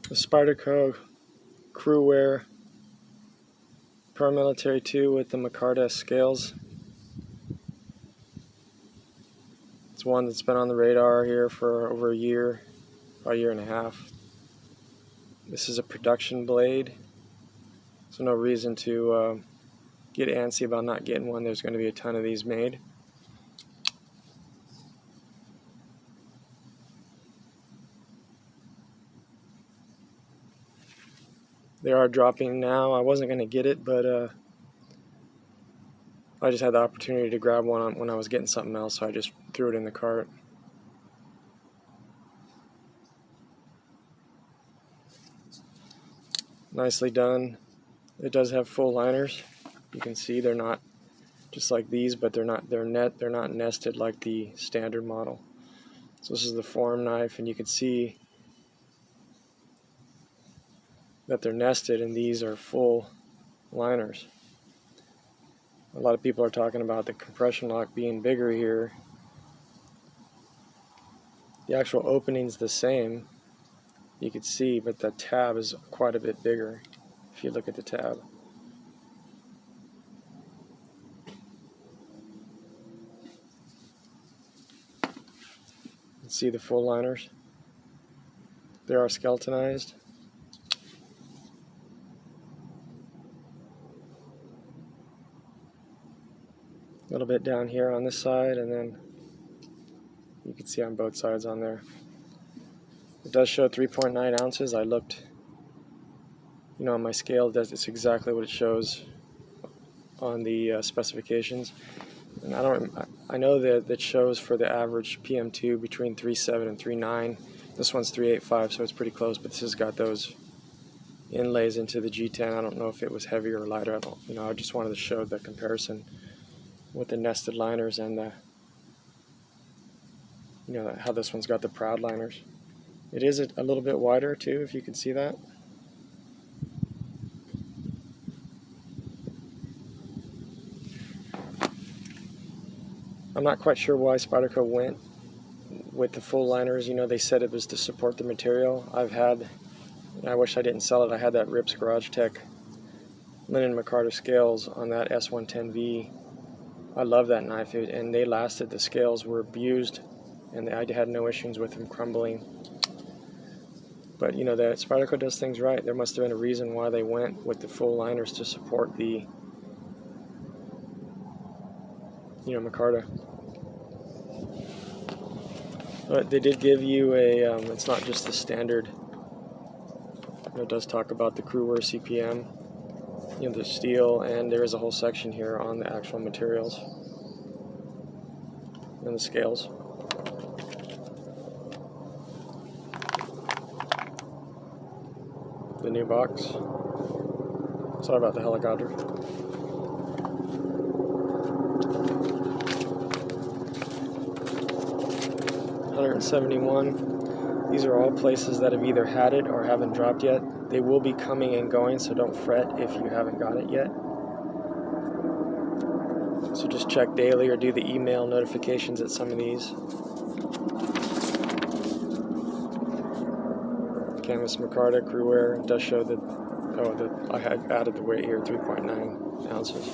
The Spyderco CRUWEAR Paramilitary 2 with the Micarta Scales. It's one that's been on the radar here for over a year and a half. This is a production blade, so no reason to get antsy about not getting one. There's going to be a ton of these made. They are dropping now. I wasn't going to get it, but I just had the opportunity to grab one when I was getting something else, so I just threw it in the cart. Nicely done. It does have full liners. You can see they're not just like these, but they're not nested like the standard model. So this is the form knife, and you can see that they're nested, and these are full liners. A lot of people are talking about the compression lock being bigger here. The actual opening's the same, you can see, but the tab is quite a bit bigger if you look at the tab. You can see the full liners. They are skeletonized. A little bit down here on this side, and then you can see on both sides on there. It does show 3.9 ounces. I looked, on my scale. It's exactly what it shows on the specifications. And I know that it shows for the average PM2 between 3.7 and 3.9. This one's 3.85, so it's pretty close. But this has got those inlays into the G10. I don't know if it was heavier or lighter. I just wanted to show the comparison with the nested liners and the, how this one's got the proud liners. It is a little bit wider too, if you can see that. I'm not quite sure why Spyderco went with the full liners. They said it was to support the material. I wish I didn't sell it. I had that Rips Garage Tech linen Micarta scales on that S110V. I love that knife, and they lasted. The scales were abused, and I had no issues with them crumbling. But that Spyderco does things right. There must have been a reason why they went with the full liners to support the Micarta. But they did give you a, it's not just the standard. It does talk about the CRUWEAR CPM, the steel, and there is a whole section here on the actual materials and the scales. The new box. Sorry about the helicopter. $171. These are all places that have either had it or haven't dropped yet. They will be coming and going, so don't fret if you haven't got it yet. So just check daily or do the email notifications at some of these. Canvas Micarta CRUWEAR does show that, I had added the weight here, 3.9 ounces.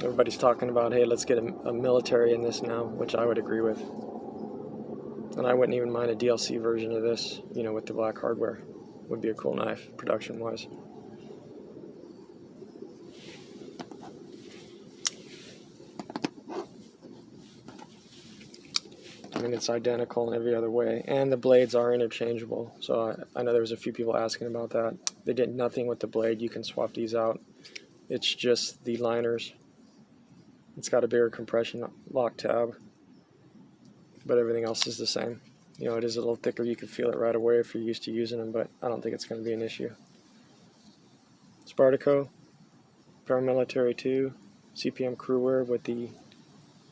Everybody's talking about, hey, let's get a military in this now, which I would agree with. And I wouldn't even mind a DLC version of this, with the black hardware. Would be a cool knife, production-wise. It's identical in every other way, and the blades are interchangeable. So I know there was a few people asking about that. They did nothing with the blade. You can swap these out. It's just the liners. It's got a bigger compression lock tab, but everything else is the same. It is a little thicker. You can feel it right away if you're used to using them, but I don't think it's going to be an issue. Spyderco Paramilitary 2 CPM-CRUWEAR with the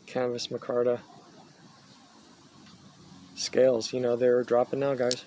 Canvas Micarta Scales. They're dropping now, guys.